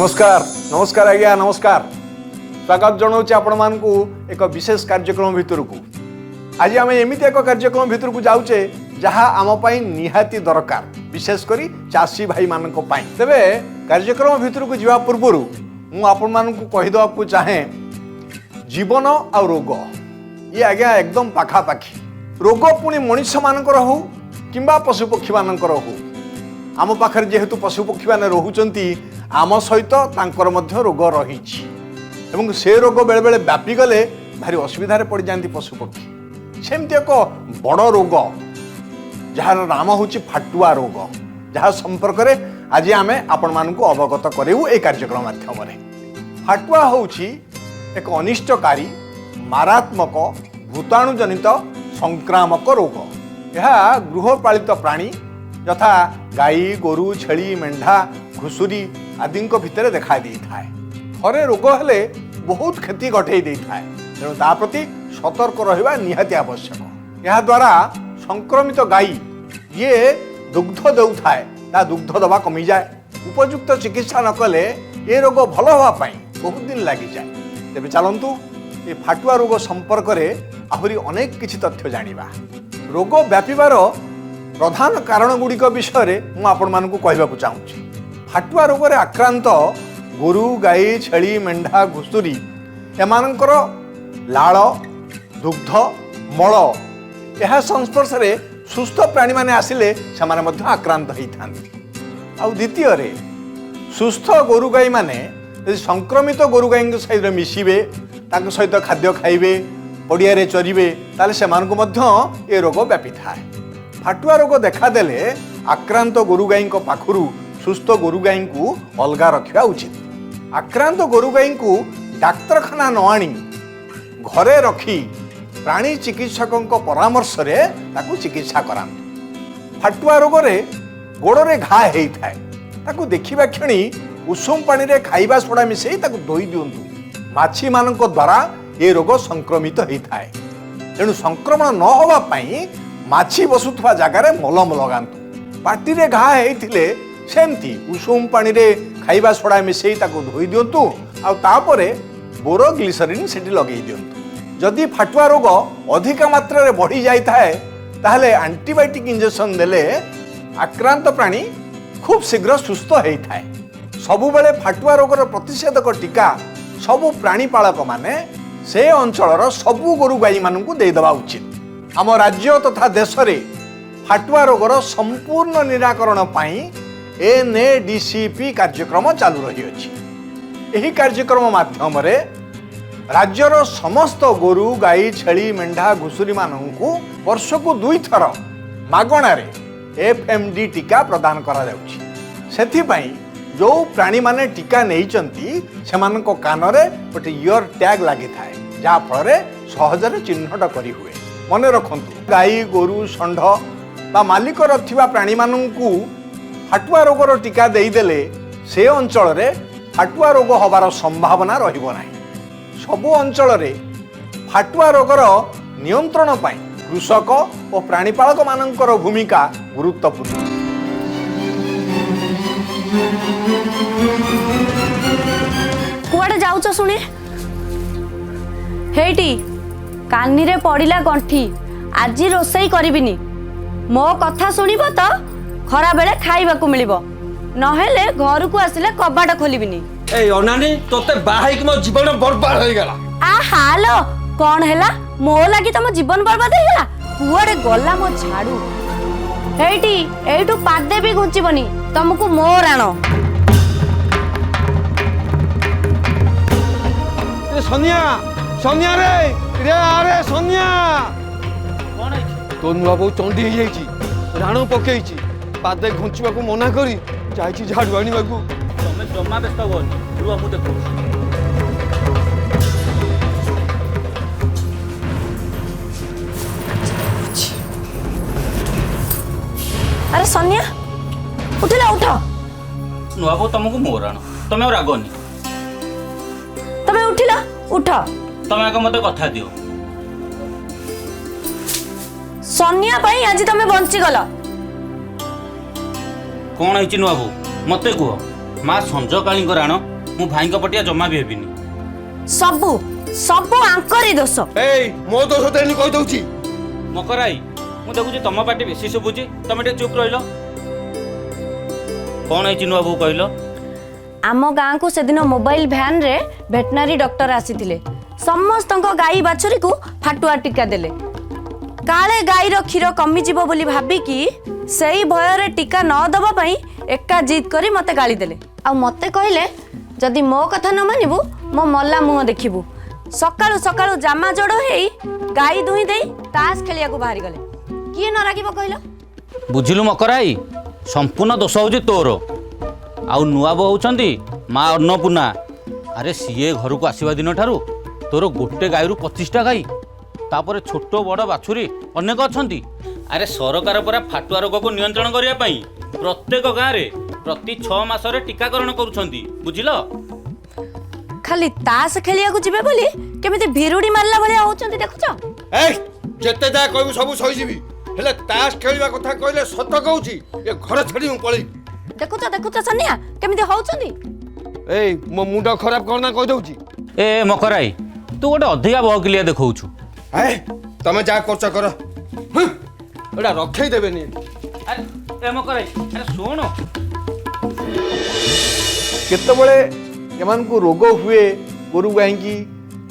नमस्कार नमस्कार आज्ञा नमस्कार स्वागत जनाऊँ आपण मानकु एक विशेष कार्यक्रम भितर को आज आम एमती एक कार्यक्रम भितर को जाऊे जहाँ आम पाई निहाती दरकार विशेषकर चाषी भाई मान तेरे कार्यक्रम भितर को जावा पूर्व मुझे चाहे जीवन आ रोग ये आज्ञा एकदम पाखापाखी रोग पुणी मनीष मानकर हो किंबा पशुपक्षी मानकर हो आम पाखरे जेहेतु पशुपक्षी मैंने रोचंती आम सहित तांकर मध्य रोग रही से रोग बेले बेले व्यापी गले भारी असुविधा पड़ जाती पशुपक्षी सेमती एक बड़ रोग जार नाम हूँ फाटुआ रोग जहाँ संपर्क में आज आम आपण मानक अवगत करें ये कार्यक्रम माध्यम फाटुआ हूँ एक अनिष्टकारी मारात्मक भूताणुजनित संक्रामक रोग यह गृहपालित प्राणी यथा गाई गोरु छेली मेंढा घुसुरी आदि भितर देखा थाए थरे रोग हेले बहुत क्षति घटे थाए तेणु प्रति सतर्क रहिबा निहाती आवश्यक यह द्वारा संक्रमित गाई ये दुग्ध देउथाए ता दुग्ध दबा कमी जाए उपयुक्त चिकित्सा न कले ये रोग भल होगापाई बहुत दिन लगी जाए तेरे चलतु ये फाटुआ रोग संपर्क में आहरी अनेक किछि तथ्य जानिबा रोग व्यापीबार प्रधान कारण गुड़िक विषय में आपण मानकु कहबाकू चाहूँगी फाटुआ रोग रे आक्रांत गोरु गाई छेली मेंढा घुसुरी एमानकर लाल दुग्ध मल यह संस्पर्श रे सुस्थ प्राणी माने आसिले सेमाने मध्य आक्रांत होइथांती आ द्वितीय रे सुस्थ गोरु गाई माने यदि संक्रमित गोरु गाई सहित मिसिबे तांको सहित खाद्य खाइबे पड़िया रे चरिबे ताले सेमानकु मध्य ए रोग व्यापी थाए फाटुआ रोग देखादेले आक्रांत गोरु गाई पाखुरु सुस्थ गोरु गाई को अलगा रखा उचित आक्रांत गोरु गाई को डाक्तरखाना न आनी घरे रखी प्राणी चिकित्सकों परामर्श रे ताकू चिकित्सा करांतु फाटुआ रोग रे गोड़े घा होता है ताकू देखिबा क्षणी उषुम पानी रे खाइबा सोडा मिसई ताकू धोई दियंतु माछी मानक द्वारा ये रोग संक्रमित होता है तेणु संक्रमण न होबा पई माछी बसुवा जगार मलम लगातु पाटी रे घा होते सेमती उषुम पानी रे खाइबा सोडा मिसई ताकू धोई दियंतु आउे बोरो ग्लिसरीन सेठी लगे दियंतु जदि फाटुआ रोग अधिक मात्रा रे बढ़ी जाए ताहले एंटीबायोटिक इंजेक्शन देले आक्रांत प्राणी खूब शीघ्र सुस्थ होता है सबु बेले फाटुआ रोगर प्रतिषेधक टीका सबु प्राणीपालक माने से अंचलर सबु गोरु गाई मानकु देदेवा उचित आम राज्य तथा देश रे फाटुआ रोगर संपूर्ण निराकरण पाई NADCP कार्यक्रम चालू रही अछि एही कार्यक्रम माध्यम रे राज्यर समस्त गोरु गाई छेली मेंढा घुसुरी मानकु वर्षकु 2 थर मागणा रे FMD टीका प्रदान करा जाउछि सेथि पई जो प्राणी माने टीका नैचंती सेमानक कान रे गोटे इयर टैग लागि थाए जा फल रे सहजरे चिन्हट करी हुए मने रखंतु गाई गोरु षंढ बा मालिक रथिबा प्राणी मानकु फाटुआ रोगर टीका देदेले से अंचल रे फाटुआ रोग हबार संभावना रहिबो नाही सबु अंचल रे फाटुआ रोगर नियंत्रण पाई कृषक और प्राणीपालक मानकर भूमिका गुरुत्वपूर्ण कुआडे जाउछ सुने हेटी कानी रे पड़िला गंठी आज रोसई करिबिनी मो कथा सुनिबो तो खरा बेले खाइबाकू मिलिबो नहेले घर को आसिले कबाट खोलिबिनी ए अनानी तोते बाहाई कि मो जीवन बर्बाद हो गेला आ हालो कोन हैला मो लागी तम जीवन बर्बाद हो गेला कुआडे गला मो झाड़ू हेटी एटू पादे भी घुंचीबनी तुमको मोर आनो ए सोनिया सोनिया रे अरे सोनिया कोन है तो नुआ बहु चंडी हो जाइची राणो पकेइची पादे घुंचीबाकू मना करी जाइची झाड़ू आनिबाकू तमे जम्मा व्यस्त होनी रुआ मु देखो अरे सोनिया उठिला उठ नुआ को तुमको मोराण तमे रागनी तमे उठिला उठ तमे आगे मते कथा दियो सोनिया पई आज तमे बंची गला कौन है नुआ बो मत कह माँ संजकाली राण ମୁଁ ଭାଇଙ୍କ ପଟିଆ ଜମା ବି ହେବିନି। ସବୁ ସବୁ ଆଙ୍କରି ଦୋଷ। ଏଇ ମୋ ଦୋଷ ଦେନି କହି ଦଉଛି। ମକରାଇ ମୁଁ ଦେଖୁଛି ତମ ପାଟି ବେଶୀ ଶୁଭୁଛି, ତମେ ଟିକେ ଚୁପ୍ ରହିଲ। କ'ଣ ହେଇଛି ନୂଆ ବୋଉ କହିଲ? ଆମ ଗାଁକୁ ସେଦିନ ମୋବାଇଲ ଭ୍ୟାନ୍ରେ ଭେଟନାରୀ ଡକ୍ଟର ଆସିଥିଲେ। ସମସ୍ତଙ୍କ ଗାଈ ବାଛୁରୀକୁ ଫାଟୁଆ ଟୀକା ଦେଲେ। କାଳେ ଗାଈର କ୍ଷୀର କମିଯିବ ବୋଲି ଭାବିକି ସେଇ ଭୟରେ ଟୀକା ନ ଦେବା ପାଇଁ ଏକା ଜିଦ୍ କରି ମୋତେ ଗାଳି ଦେଲେ। ଆଉ ମୋତେ କହିଲେ ଯଦି ମୋ କଥା ନ ମାନିବୁ ମୋ ମଲା ମୁହଁ ଦେଖିବୁ। ସକାଳୁ ସକାଳୁ ଜାମା ଯୋଡ଼ ହେଇ ଗାଈ ଦୁହିଁ ଦେଇ ତାସ ଖେଳିବାକୁ ବାହାରିଗଲେ। କିଏ ନ ରାଗିବ କହିଲ? ବୁଝିଲୁ ମକରାଇ, ସମ୍ପୂର୍ଣ୍ଣ ଦୋଷ ହେଉଛି ତୋର। ଆଉ ନୂଆ ବୋଉ ହେଉଛନ୍ତି ମା ଅନ୍ନପୂର୍ଣ୍ଣା। ଆରେ ସିଏ ଘରକୁ ଆସିବା ଦିନଠାରୁ ତୋର ଗୋଟେ ଗାଈରୁ 25ଟା ଗାଈ, ତାପରେ ଛୋଟ ବଡ଼ ବାଛୁରୀ ଅନେକ ଅଛନ୍ତି। ଆରେ ସରକାର ପରା ଫାଟୁଆ ରୋଗକୁ ନିୟନ୍ତ୍ରଣ କରିବା ପାଇଁ ପ୍ରତ୍ୟେକ ଗାଁରେ ପ୍ରତି 6 ମାସରେ ଟୀକାକରଣ କରୁଛନ୍ତି, ବୁଝିଲ? ଖାଲି ତାସ ଖେଳିବାକୁ ଯିବେ ବୋଲି କେମିତି ଭିରୁଡ଼ି ମାରିଲା ଭଳିଆ ହଉଛନ୍ତି ଦେଖୁଛ? ଏଇ ଯେତେ ଯାହା କହିବୁ ସବୁ ସହିଯିବି, ହେଲେ ତାସ ଖେଳିବା କଥା କହିଲେ ସତ କହୁଛି ଏ ଘର ଛାଡ଼ି ମୁଁ ପଳେଇବି। ଦେଖୁଛ ଦେଖୁଛ ସାନିଆ କେମିତି ହଉଛନ୍ତି? ଏଇ ମୋ ମୁଣ୍ଡ ଖରାପ କର ନା କହି ଦଉଛି। ଏ ମକରାଇ, ତୁ ଗୋଟେ ଅଧିକା ବହକିଲିଆ ଦେଖଉଛୁ। ତମେ ଯାହା କରୁଛ କର, ଏଇଟା ରଖେଇ ଦେବେନି। ଆରେ ଏ ମକରାଇ, ଆରେ ଶୁଣ, କେତେବେଳେ ଏମାନଙ୍କୁ ରୋଗ ହୁଏ ଗୋରୁ ଗାଈକି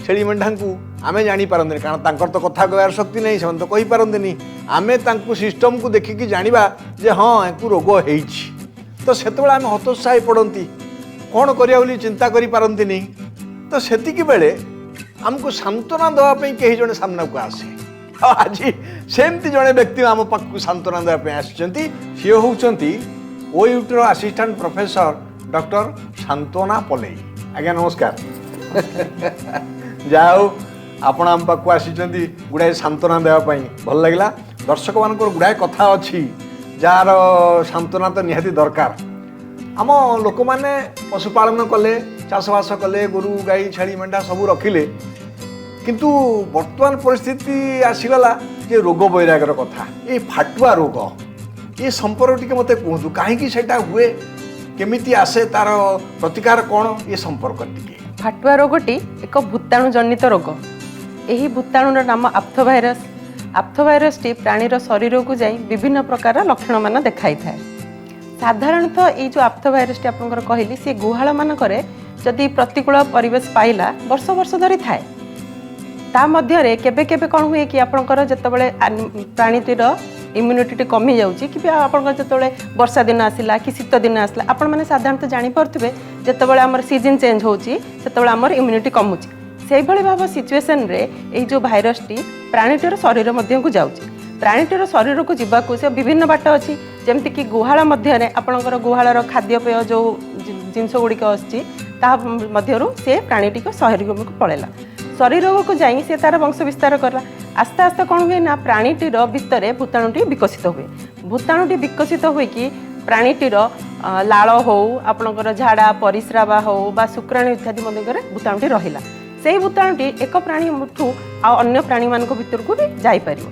ଛେଳି ମେଣ୍ଢାଙ୍କୁ ଆମେ ଜାଣିପାରନ୍ତିନି, କାରଣ ତାଙ୍କର ତ କଥା କହିବାର ଶକ୍ତି ନାହିଁ, ସେମାନେ ତ କହିପାରନ୍ତିନି। ଆମେ ତାଙ୍କୁ ସିଷ୍ଟମକୁ ଦେଖିକି ଜାଣିବା ଯେ ହଁ ୟାଙ୍କୁ ରୋଗ ହେଇଛି, ତ ସେତେବେଳେ ଆମେ ହତୋତ୍ସାହ ହେଇ ପଡ଼ନ୍ତି, କ'ଣ କରିବା ବୋଲି ଚିନ୍ତା କରିପାରନ୍ତିନି। ତ ସେତିକି ବେଳେ ଆମକୁ ସାନ୍ତ୍ୱନା ଦେବା ପାଇଁ କେହି ଜଣେ ସାମ୍ନାକୁ ଆସେ। ଆଉ ଆଜି ସେମିତି ଜଣେ ବ୍ୟକ୍ତି ଆମ ପାଖକୁ ସାନ୍ତ୍ୱନା ଦେବା ପାଇଁ ଆସିଛନ୍ତି। ସିଏ ହେଉଛନ୍ତି OUTର ଆସିଷ୍ଟାଣ୍ଟ ପ୍ରଫେସର ଡକ୍ଟର ସାନ୍ତ୍ୱନା ପଲେଇ। ଆଜ୍ଞା ନମସ୍କାର। ଯାହା ହଉ ଆପଣ ଆମ ପାଖକୁ ଆସିଛନ୍ତି ଗୁଡ଼ାଏ ସାନ୍ତ୍ୱନା ଦେବା ପାଇଁ, ଭଲ ଲାଗିଲା। ଦର୍ଶକମାନଙ୍କର ଗୁଡ଼ାଏ କଥା ଅଛି ଯାହାର ସାନ୍ତ୍ୱନା ତ ନିହାତି ଦରକାର। ଆମ ଲୋକମାନେ ପଶୁପାଳନ କଲେ, ଚାଷବାସ କଲେ, ଗୋରୁ ଗାଈ ଛେଳି ମେଣ୍ଢା ସବୁ ରଖିଲେ, କିନ୍ତୁ ବର୍ତ୍ତମାନ ପରିସ୍ଥିତି ଆସିଗଲା ଯେ ରୋଗ ବୈରାଗର କଥା। ଏ ଫାଟୁଆ ରୋଗ ଏ ସମ୍ପର୍କ ଟିକେ ମୋତେ କୁହନ୍ତୁ, କାହିଁକି ସେଇଟା ହୁଏ, କେମିତି ଆସେ, ତାର ପ୍ରତିକାର କ'ଣ, ଏ ସମ୍ପର୍କ ଟିକେ। ଫାଟୁଆ ରୋଗଟି ଏକ ଭୂତାଣୁ ଜନିତ ରୋଗ। ଏହି ଭୂତାଣୁର ନାମ ଆପ୍ଥୋଭାଇରସ୍। ଆପ୍ଥୋଭାଇରସ୍ଟି ପ୍ରାଣୀର ଶରୀରକୁ ଯାଇ ବିଭିନ୍ନ ପ୍ରକାର ଲକ୍ଷଣମାନ ଦେଖାଇଥାଏ। ସାଧାରଣତଃ ଏଇ ଯେଉଁ ଆପ୍ଥୋଭାଇରସ୍ଟି ଆପଣଙ୍କର କହିଲି, ସେ ଗୁହାଳମାନଙ୍କରେ ଯଦି ପ୍ରତିକୂଳ ପରିବେଶ ପାଇଲା ବର୍ଷ ବର୍ଷ ଧରି ଥାଏ। ତା ମଧ୍ୟରେ କେବେ କେବେ କ'ଣ ହୁଏ କି ଆପଣଙ୍କର ଯେତେବେଳେ ପ୍ରାଣୀଟିର ଇମ୍ୟୁନିଟି କମି ଯାଉଛି, କି ଆପଣଙ୍କର ଯେତେବେଳେ ବର୍ଷା ଦିନ ଆସିଲା କି ଶୀତ ଦିନ ଆସିଲା, ଆପଣମାନେ ସାଧାରଣତଃ ଜାଣିପାରୁଥିବେ ଯେତେବେଳେ ଆମର ସିଜନ୍ ଚେଞ୍ଜ ହେଉଛି ସେତେବେଳେ ଆମର ଇମ୍ୟୁନିଟି କମୁଛି। ସେଇଭଳି ଭାବ ସିଚୁଏସନ୍ରେ ଏଇ ଯେଉଁ ଭାଇରସ୍ଟି ପ୍ରାଣୀଟିର ଶରୀର ମଧ୍ୟକୁ ଯାଉଛି। ପ୍ରାଣୀଟିର ଶରୀରକୁ ଯିବାକୁ ସେ ବିଭିନ୍ନ ବାଟ ଅଛି, ଯେମିତିକି ଗୁହାଳ ମଧ୍ୟରେ ଆପଣଙ୍କର ଗୁହାଳର ଖାଦ୍ୟପେୟ ଯେଉଁ ଜିନିଷ ଗୁଡ଼ିକ ଆସୁଛି ତାହା ମଧ୍ୟରୁ ସେ ପ୍ରାଣୀଟିକୁ ଶରୀରକୁ ପଳେଇଲା। ଶରୀରକୁ ଯାଇ ସେ ତାର ବଂଶ ବିସ୍ତାର କଲା। ଆସ୍ତେ ଆସ୍ତେ କ'ଣ ହୁଏ ନା ପ୍ରାଣୀଟିର ଭିତରେ ଭୂତାଣୁଟି ବିକଶିତ ହୁଏ। ଭୂତାଣୁଟି ବିକଶିତ ହୋଇକି ପ୍ରାଣୀଟିର ଲାଳ ହେଉ, ଆପଣଙ୍କର ଝାଡ଼ା ପରିସ୍ରାବା ହେଉ ବା ଶୁକ୍ରାଣୁ ଇତ୍ୟାଦି ମଧ୍ୟରେ ଭୂତାଣୁଟି ରହିଲା। ସେଇ ଭୂତାଣୁଟି ଏକ ପ୍ରାଣୀଠୁ ଆଉ ଅନ୍ୟ ପ୍ରାଣୀମାନଙ୍କ ଭିତରକୁ ବି ଯାଇପାରିବ।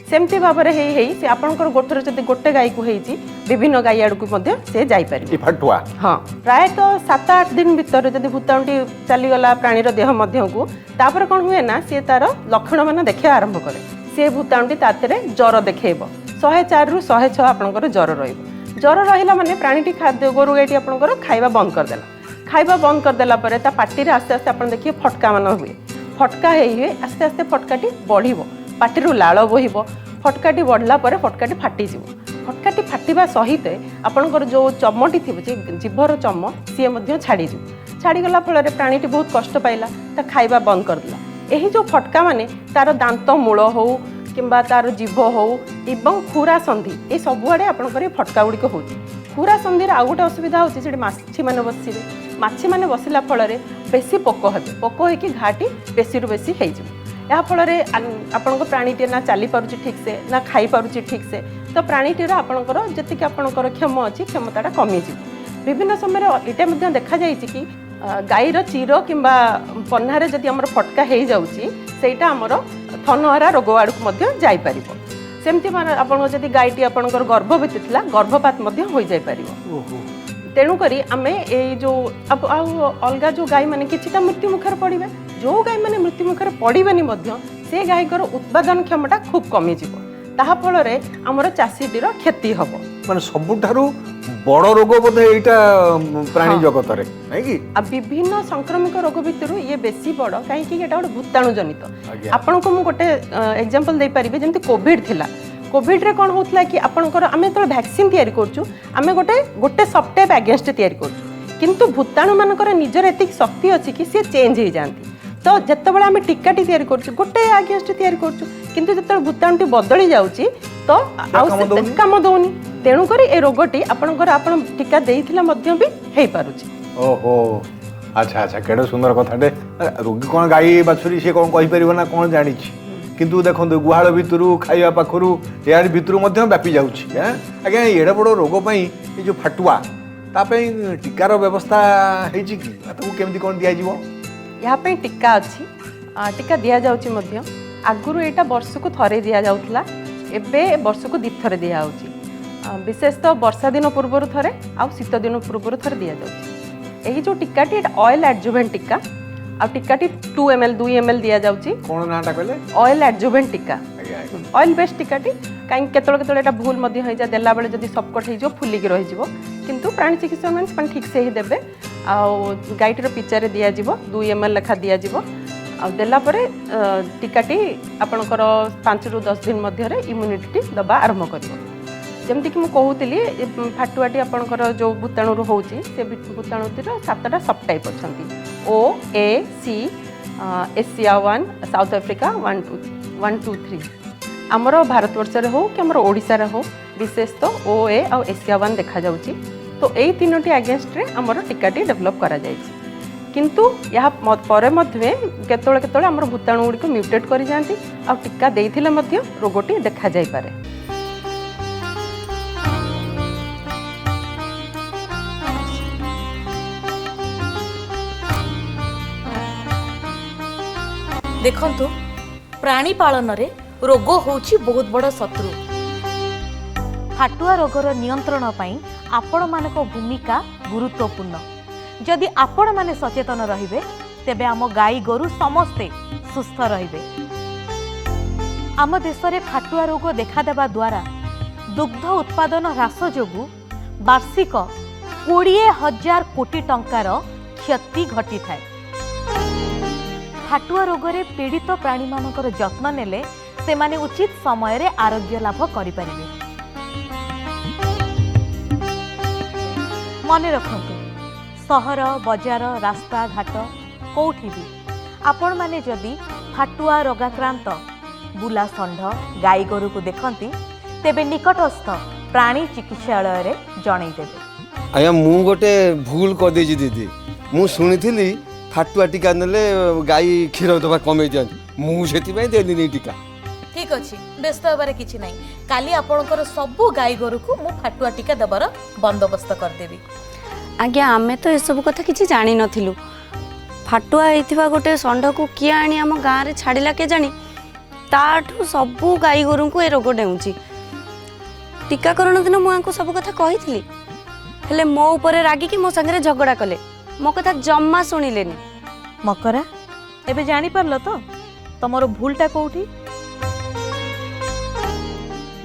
ସେମିତି ଭାବରେ ହେଇ ହେଇ ସେ ଆପଣଙ୍କର ଗୋଠରେ ଯଦି ଗୋଟେ ଗାଈକୁ ହେଇଛି, ବିଭିନ୍ନ ଗାଈ ଆଡ଼କୁ ମଧ୍ୟ ସେ ଯାଇପାରିବ। ଫାଟୁଆ ହଁ, ପ୍ରାୟତଃ 7-8 ଦିନ ଭିତରେ ଯଦି ଭୂତାଣୁଟି ଚାଲିଗଲା ପ୍ରାଣୀର ଦେହ ମଧ୍ୟକୁ, ତାପରେ କ'ଣ ହୁଏ ନା ସେ ତାର ଲକ୍ଷଣମାନ ଦେଖାଇବା ଆରମ୍ଭ କରେ। ସେ ଭୂତାଣୁଟି ତା ଦେହରେ ଜ୍ୱର ଦେଖେଇବ। 104ରୁ 106 ଆପଣଙ୍କର ଜ୍ୱର ରହିବ। ଜ୍ୱର ରହିଲା ମାନେ ପ୍ରାଣୀଟି ଖାଦ୍ୟ ଗୋରୁ ଗାଈଟି ଆପଣଙ୍କର ଖାଇବା ବନ୍ଦ କରିଦେଲା। ଖାଇବା ବନ୍ଦ କରିଦେଲା ପରେ ତା ପାଟିରେ ଆସ୍ତେ ଆସ୍ତେ ଆପଣ ଦେଖିବେ ଫଟକା ମାନ ହୁଏ। ଫଟକା ହେଇ ହୁଏ ଆସ୍ତେ ଆସ୍ତେ ଫଟକାଟି ବଢ଼ିବ, ପାଟିରୁ ଲାଳ ବୋହିବ। ଫଟକାଟି ବଢ଼ିଲା ପରେ ଫଟକାଟି ଫାଟିଯିବ। ଫଟକାଟି ଫାଟିବା ସହିତ ଆପଣଙ୍କର ଯେଉଁ ଚମଟି ଥିବ, ଯେ ଜିଭର ଚମ, ସିଏ ମଧ୍ୟ ଛାଡ଼ିଯିବ। ଛାଡ଼ିଗଲା ଫଳରେ ପ୍ରାଣୀଟି ବହୁତ କଷ୍ଟ ପାଇଲା, ତା ଖାଇବା ବନ୍ଦ କରିଦେଲା। ଏହି ଯେଉଁ ଫଟକା ମାନେ ତାର ଦାନ୍ତ ମୂଳ ହେଉ କିମ୍ବା ତାର ଜିଭ ହେଉ ଏବଂ ଖୁରା ସନ୍ଧି, ଏ ସବୁଆଡ଼େ ଆପଣଙ୍କର ଏ ଫଟକା ଗୁଡ଼ିକ ହେଉଛି। ଖୁରା ସନ୍ଧିରେ ଆଉ ଗୋଟେ ଅସୁବିଧା ହେଉଛି, ସେଠି ମାଛିମାନେ ବସିବେ। ମାଛିମାନେ ବସିଲା ଫଳରେ ବେଶୀ ପୋକ ହେବେ। ପୋକ ହେଇକି ଘାଟି ବେଶୀରୁ ବେଶୀ ହେଇଯିବ। ଏହାଫଳରେ ଆପଣଙ୍କ ପ୍ରାଣୀଟି ନା ଚାଲିପାରୁଛି ଠିକ୍ସେ, ନା ଖାଇପାରୁଛି ଠିକ୍ସେ, ତ ପ୍ରାଣୀଟିର ଆପଣଙ୍କର ଯେତିକି ଆପଣଙ୍କର କ୍ଷମ ଅଛି କ୍ଷମତାଟା କମିଯିବ। ବିଭିନ୍ନ ସମୟରେ ଏଇଟା ମଧ୍ୟ ଦେଖାଯାଇଛି କି ଗାଈର ଚିର କିମ୍ବା ପହ୍ନାରେ ଯଦି ଆମର ଫଟକା ହେଇଯାଉଛି, ସେଇଟା ଆମର ଥନହରା ରୋଗ ଆଡ଼କୁ ମଧ୍ୟ ଯାଇପାରିବ। ସେମିତି ଆପଣଙ୍କ ଯଦି ଗାଈଟି ଆପଣଙ୍କର ଗର୍ଭବତୀ ଥିଲା, ଗର୍ଭପାତ ମଧ୍ୟ ହୋଇଯାଇପାରିବ। तेणुकरी आम जो अब अलग जो गाई मैंने किछिटा मृत्यु मुखर पड़े जो गाई मैंने मृत्यु मुखर पड़ेनि से गाईकर उत्पादन क्षमता खूब कमिज ताहा फल आमर चाषीटीर क्षति हम माने सबुठारु बड़ रोग बोधे एटा प्राणी जगत रे नहीं कि आ विभिन्न संक्रमिक रोग भितर ये बेसी बड़ कहीं गोटे भूताणु जनित आज्ञा। आपन को मु गोटे एग्जांपल दे पारिबे जेमति कोविड थिला कोविड रे कोन होतला कि आपनकर आमे तो वैक्सीन तयारी करछु आमे गोटे सबटाइप अगेंस्ट तयारी करछु किंतु भूताणु मानकर निजर एतिक शक्ति अछि कि से चेंज हो जाती तो जितेबाला आम टीकाटी तैयारी करछु गोटे अगेंस्ट तैयारी करछु किंतु जिते भूताणुटी बदली जाउची तो काम दौनी तेणुक ए रोगटी आपणकर आपण टीका देइथिला मध्य भी हेई पारुची ओहो अच्छा अच्छा केडे सुंदर कथाटे रोगी कोन गाई बाछुरी से कोन कहि परिबो ना कोन जानि छी किंतु देखो गुहाल भितरु खाइबा पाखरु यार भितरु मध्य व्यापी जाउची आज्ञा एडे बड़ रोग पई ए जो फाटुआ ता पई टीकार व्यवस्था हेची कि ताकू केमति कोन दिया जीवो यहाँ पे टीका अच्छी टीका दि जाउची मध्य आगुरु एटा वर्ष को थरे दिया जाउथला एबे वर्ष को दिथरे दिया होची विशेषतः वर्षा दिन पूर्व थरे आ शीत दिन पूर्व थरे दिया जाउची एही जो टीकाटी एटा ऑयल एडजुवेंट टीका आ टीकाटी 2 ml 2 ml दिया जाउची कोन नाटा कहले ऑयल एडजुवेंट टीका आज्ञा ऑयल बेस्ड टीकाटी कहीं केतल एटा भूल मध्य हो जाए देला बेले जदी सबकट हो फुलिक रही जिवो किंतु प्राणी चिकित्सक माने ठीक से ही देबे आ गाईटीर पिचारे दिया जिवो 2 ml लेखा दिया जिवो आ देला परे टीकाटी आपणकर 5 ରୁ 10 दिन मध्य इम्यूनिटी दबा आरंभ करिवो जमती कि कहूली फाटुआटी आपणकर जो भूताणु होची से भूताणुतिर 7टा सब टाइप अच्छी ओ ए सी एशिया 1 साउथ अफ्रिका 1 2 3 आमर भारतवर्ष रे हो कि आमर ओडिसा रे हो विशेष तो ओ ए और एशिया 1 देखा जाउची तो यही 3टी अगेंस्ट रे आमर टीकाटी डेभलप करा जायछि किंतु या परे मध्य केतोळे केतोळे आमर भूताणु गुडी को म्यूटेट करि जांती आ टीका देइथिले मध्य रोगटी देखा जाय पारे देखंतु प्राणी पालन रे रोग होउची बहुत बड़ शत्रु फाटुआ रोगर नियंत्रण पई आपण मानक भूमिका गुरुत्वपूर्ण जदि आपण माने सचेतन रहिबे तेबे आम गाई गोरु समस्ते सुस्थ रहिबे आम देश रे फाटुआ रोग देखा देबा द्वारा दुग्ध उत्पादन ह्रास जोगु वार्षिक 20,000 कोटी टंकार क्षति घटी थाए फाटुआ रोगरे पीड़ित प्राणी मानकर जत्न नेले से माने उचित समय रे आरोग्य लाभ करि परिबे मने रखंतु सहर बजार रास्ता घाट कोठी भी आपण माने जदि फाटुआ रोगाक्रांत बुला षंढ गाई गोरु को देखंती तेबे निकटस्थ प्राणी चिकित्सालय रे जणै देबे आया मु गोटे भूल कर देजी दीदी मु सुनिथिली फाटुआ टीका नेले गाई क्षीर दबा कमे जाती मु सेति देली टीका ठीक अछि व्यस्त होबारे किछि नै काली आपणकर सबु गाई गोरु को मु फाटुआ टीका देबार बंदोबस्त कर देबी आज्ञा आमे तो एसबू कथा किसी जानी नथिलु फाटुआ होइथिबा गोटे षंढ को किए आनी आम गाँव रे छाड़िला के जानी ताठू सबू गाई गोरु को ए रोग डेउची टीकाकरण दिन मुझे सब कथा कही हेले मो ऊपर रागिकी मो संगे झगड़ा कले मो कथा जम्मा शुणिलेनी मकरा एबे जानी परलो तो तमरो भूलटा कोठी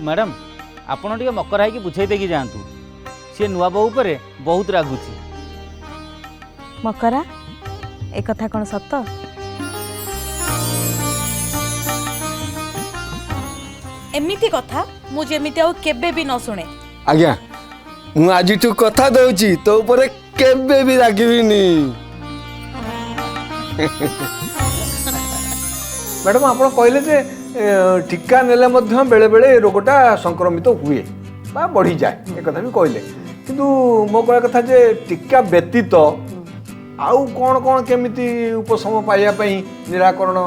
मैडम आपण टिके मकर है कि बुझाई देकी जातु सी नुआ बहु पर बहुत रागुची मकरा ए कथा कोन सत्य एमिति कथा मु जेमिति आ केबे भी न सुने आज्ञा मु आज तू कथा दउची तो ऊपर केबे भी रागिबिनी मैडम आप कहले जे टीका नेले मध्य बेले बेले रोगटा संक्रमित हुए बा बढ़ी जाए एक कथा भी कहले किंतु मो कह कथा जे टीका व्यतीत आउ कौन कौन केमिति उपशम पाइया पई निराकरण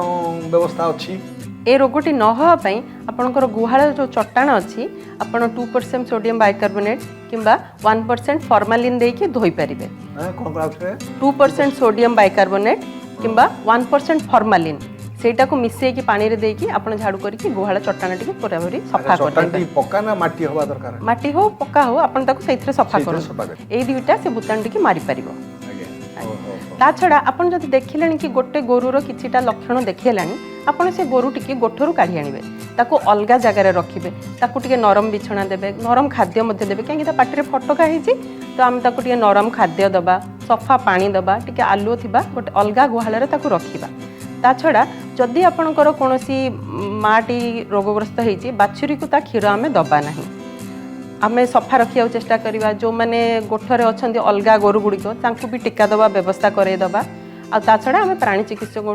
व्यवस्था अछि ए रोगटी न होवा पई आपनकर गुहाळ जो चट्टाण अछि आपण 2% सोडियम बाइकार्बोनेट किंबा 1% फॉर्मालिन देई के धोई परिबे कौन करा 2% सोडियम बाइकार्बोनेट किंबा 1% फॉर्मालिन ସେଇଟା को मिसेई की पानी रे देकी आपण झाड़ू करके गुहाल चट्टान टिके पूरा भरी सफा कर चट्टान देबे। पक्का ना माटी हवा दरकार माटी हो पक्का हो आपण ताको सेइथरे सफा ସେଇଥିରେ करू ସଫା କରିବେ। एई दुईटा से भूताणु टिके मारी परिबो। आज्ञा ओहो ता छड़ा आपण जदि देखिलेनी कि गोटे गोरुर किछिटा लक्षण देखिलानी आपण से गोरु टिके गोठरू काढी आनिबे ताको अलगा जगह रे रखिबे ताको टिके नरम बिछणा देबे नरम खाद्य मध्ये देबे काहे कि ता पाटी रे फटका हेची तो हम ताको टिके नरम खाद्य दबा सफा पानी दबा टिके आलुओ थिबा गोटे अलगा गुहाल रे ताको रखिबा। ता छड़ा जदि आपणकर कोनोसी माटी रोगग्रस्त हेची बाछुरी को ता क्षीर आमे दबा नाही आमे सफा रखिया चेष्टा करिबा जो माने गोठरे अछंती अलगा गोरु गुड़िक तांकु भी टीका दबा व्यवस्था करे दबा आ ता छड़ा आमे प्राणी चिकित्सक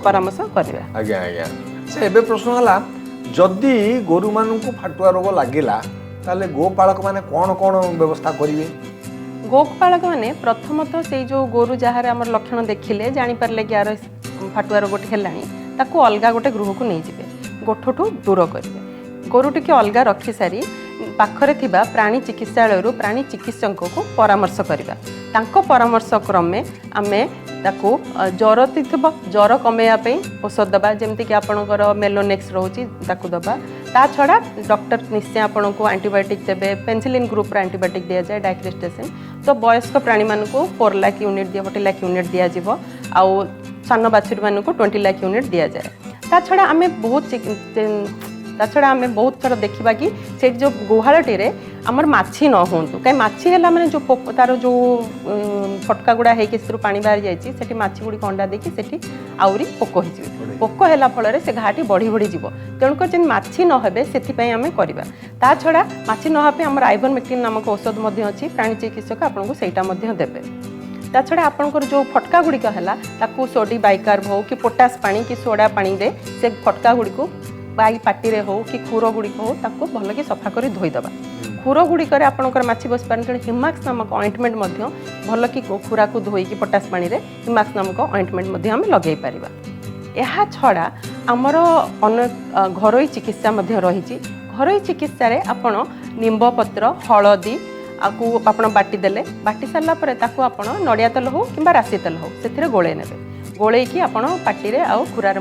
परामर्श करिबा। आज्ञा आज्ञा से एबे प्रश्न हला जदि गोरु मानकु फाटुआ रोग लागिला ताले गोपालक माने कोन कोन व्यवस्था करिवे? गोपालक माने प्रथमतः से जो गोरु जहार आमर लक्षण देखिले जानि परले कि यार फाटुआ रोग हेलानी ताकू अलगा गोटे गृह को नहीं जिवे गोठठू दूर करिवे गोरु टिके अलगा रखी सारी पाखरे थिबा प्राणी चिकित्सालय रु प्राणी चिकित्सक को परामर्श करिबा तांको परामर्श क्रमे आमे ताकू ज्वर थिबा ज्वर कमेया पे औषध दबा जेमति कि आपणकर मेलोनेक्स रहउची ताकू दबा ता छड़ा डॉक्टर निश्चय आपन को एंटीबायोटिक देबे पेनिसिलिन ग्रुप रा एंटीबायोटिक दिया जाए डाइक्रिस्टेसिन तो वयस्क प्राणी मान को 4 लाख यूनिट दिया 40 लाख यूनिट दिया जीवो आउ सान बाछुरी मान को 20 लाख यूनिट दिया जाए। ता छड़ा आमे बहुत थोड़ा देखा कि से जो गुहालटी रे आमर माछी न होंतु कहीं माछी है माने जो तार जो फटका गुड़ा है पानी बाहर जाइए माछी गुड़ी अंडा देकी सेठी आउरी पोक हो पोक है फल से घाटी बढ़ी बढ़ी जीव तेणुकर जेन माछी न हे से आम करवा ता छड़ा माछी न हे आम आइवरमेक्टिन नामक औषध अच्छी प्राणी चिकित्सक आपको सहीटा देवे ता छड़ा आपंकर जो फटका गुड़िक है सोडी बाइकार्ब हो कि पोटास पानी कि सोडा पानी दे से फटका गुड़ी को बाई पाटी रे हो कि खुर गुड़िक हो ताको भल कि सफा कर धोईदबा खुर गुड़िक आपंकर माछी बस पारे हिमाक्स नामक ऑइंटमेंट भल कि खुरा को धोईकी पोटास पानी रे हिमाक्स नामक ऑइंटमेंट आम लगे पारिबा। एहा छड़ा आमर अनेक घरोई चिकित्सा रही घरोई चिकित्सा रे आपण निंब पत्र हलदी आपको आपण बाटी देले बाटी सारा पर आपण नड़िया तेल हो कि राशि तेल हो से गोले ने गोले कि आपण पाटी रे आ खुरार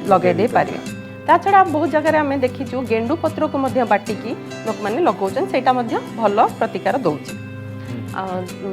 लगे दे पारे ता छड़ा बहुत जगह आम देखीचु गेंडु पत्र को बाटिकी लोक मैंने लगौन से भल प्रतिकार दौर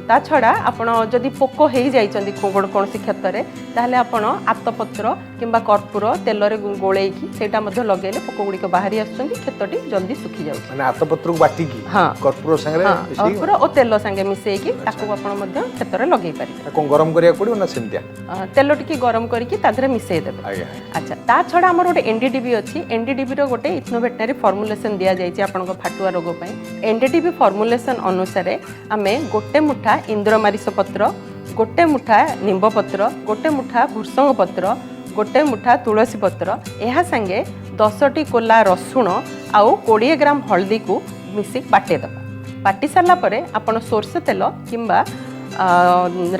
ता छड़ा आपण जदि पोक हो जाइछन्ती कौन सी क्षेत्र में ताहले आपण आतपत्र किंबा कर्पूर तेल रे गोलेकी सेटा लगेले पोक गुड़िक बाहरी आसुछन्ती क्षेत्रटी जल्दी सुखी जाउछ माने आतपत्र को बाटिकी हाँ कर्पूर संगे कर्पूर और तेल संगे मिसेकी ताको आपण मध्य क्षेत्र में लगे पारे को गरम करिया पड़ियो ना सेमतिया तेल टिके गरम करके तादरे मिसेई देबे। अच्छा ता छड़ा हमर गोटे एनडीडीबी अछि एनडीडीबी रो गोटे इथनोवेटनरी फॉर्मुलेशन दिया जाइछि आपन को फाटुआ रोग पई एनडीडीबी फॉर्मुलेशन अनुसार आमे गोटे मुठा इंद्रमारिश पत्र गोटे मुठा निंब पत्र गोटे मुठा भृषंग पत्र गोटे मुठा तुलसी पत्र यह संगे 10टी कोला रसुण आउ 20 ग्राम हल्दी को मिसी बाटे दबा बाटी सारा पर आपण सोरष तेल किंबा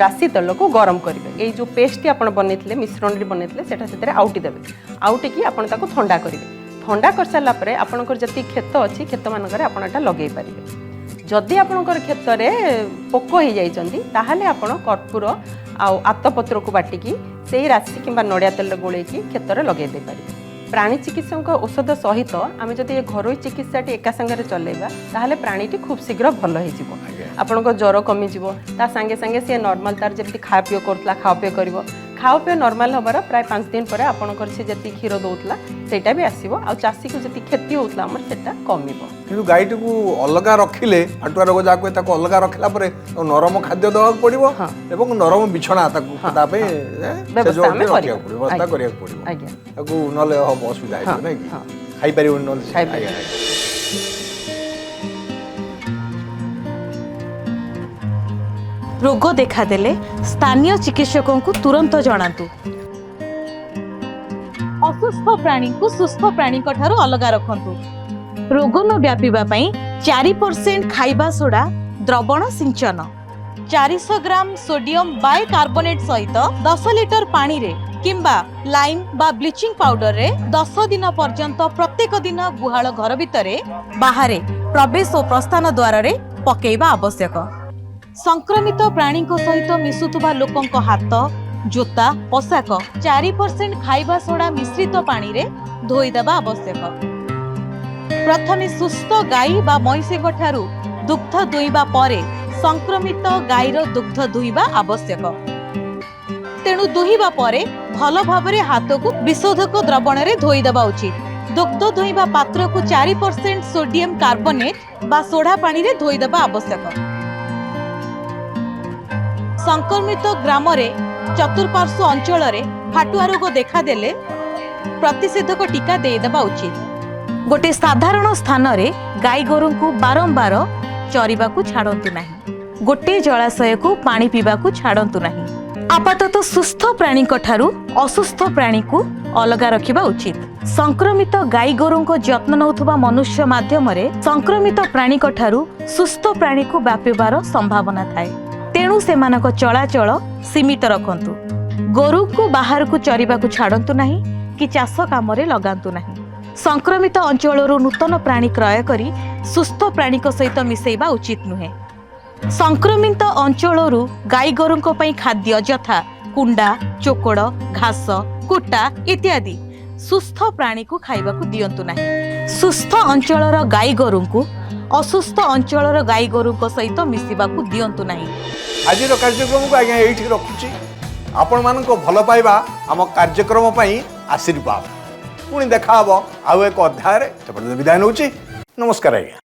राशि तेल को गरम करेंगे ये जो पेस्ट आप बनते मिश्रण बनते से आउटी देवे आउटी की आप ठंडा करेंगे ठंडा कर सारा पर आपंकर जी क्षेत्र अच्छी क्षेत्र मानक आपटा लगे पारे जदि आपंकर क्षेत्र में पोक हो जाइए ताहले आपण कर्पूर आतपत्र को बाटिकी से राशि किंबा नड़िया तेल गोले क्षेत्र में लगे दे पारे। प्राणी चिकित्सक औषध सहित आम जदि घरोई चिकित्साटी एका संगे चलेबा ताहले प्राणीटी खूब शीघ्र भल हो आपंक ज्वर कमिजिवो ता संगे संगे सी नॉर्मल तार जब खा पीओ करथला खा पीओ करिवो खाओ पीओ नॉर्मल हबार प्राय 5 दिन पर आपंकर से जति क्षीर दउतला सेटा भी आसीबो आ चासी को जति क्षति होतला हमर सेटा कमिबो किंतु गाईटी को अलगा रखिले फाटुआ रोग जाको ताको अलगा रखला परे नरम खाद्य दवा पड़िबो एवं नरम बिछणा ताको तापे व्यवस्था में व्यवस्था करिया पड़िबो आज्ञा ताको नले हम असुविधा है नै कि खाई परिबो नले रोग देखादेले स्थानीय चिकित्सकों को तुरंत जणातु असुस्थ प्राणी को सुस्थ प्राणी ठारू अलगा रखंतु रोग न व्यापीबा पई 4% खाइबा सोडा द्रवण सिंचन 400 ग्राम सोडियम बाइकार्बोनेट सहित 10 लिटर पानी रे किंबा लाइम बा ब्लीचिंग पाउडर रे 10 दिन पर्यंत प्रत्येक दिन गुहाल घर भितरे बाहरे प्रवेश और प्रस्थान द्वार रे पकेइबा आवश्यक। संक्रमित प्राणी सहित मिसुथुबा लोकंक हाथ जोता पोशाक 4% खाइबा सोडा मिश्रित पानी रे धोई देबा आवश्यक। प्रथमे सुस्थ गाई बा मईसीक ठारू दुग्ध दुईबा परे संक्रमित गाईर दुग्ध दुईबा आवश्यक। तेणु दुहिबा परे भल भाबरे हाथ को विशोधक द्रवण रे धोई देबा उचित। दुग्ध दुहिबा पात्र को 4% सोडियम कार्बोनेट बा सोडा पानी रे धोई देबा आवश्यक। संक्रमित ग्राम रे चतुर्पार्श्व अंचल रे फाटुआ रोग देखा देले प्रतिषेधक टीका दे देबा उचित। गोटे साधारण स्थान रे गाई गोरु को बारंबार चरिबा को छाड़ंतु नाही। गोटे जलाशय को पानी पीबा को छाड़ंतु नाही। आपातत सुस्थ प्राणी ठारू असुस्थ प्राणी को अलगा रखिबा उचित। संक्रमित गाई गोरु को जत्न नउथुबा मनुष्य माध्यम रे संक्रमित प्राणी ठारू सुस्थ प्राणी को व्यापिबार संभावना थाए। तेणु सेमानक चलाचल सीमित रखंतु। गोरु को बाहर को चरिबा को छाड़ंतु नाही कि चाष काम रे लगांतु नाही। संक्रमित अंचलरू नूतन प्राणी क्रय करी सुस्थ प्राणी सहित मिसेइबा उचित नुहे। संक्रमित अंचलरू गाई गोरुंको पई खाद्य यथा कुंडा चोकड़ घास कुटा इत्यादि सुस्थ प्राणी को खाइबा को दियंतु नाही। सुस्थ अंचलर गाई गोरुंको असुस्थ अंचलर गाई गोरुंको सहित मिसिबा को दियंतु नाही। आज कार्यक्रम को आज्ञा ये रखुची। आपण मानको भल पाइबा आम कार्यक्रम पई आशीर्वाद। पुणी देखा आउ एक अध्याय विदाय नौची। नमस्कार आज्ञा।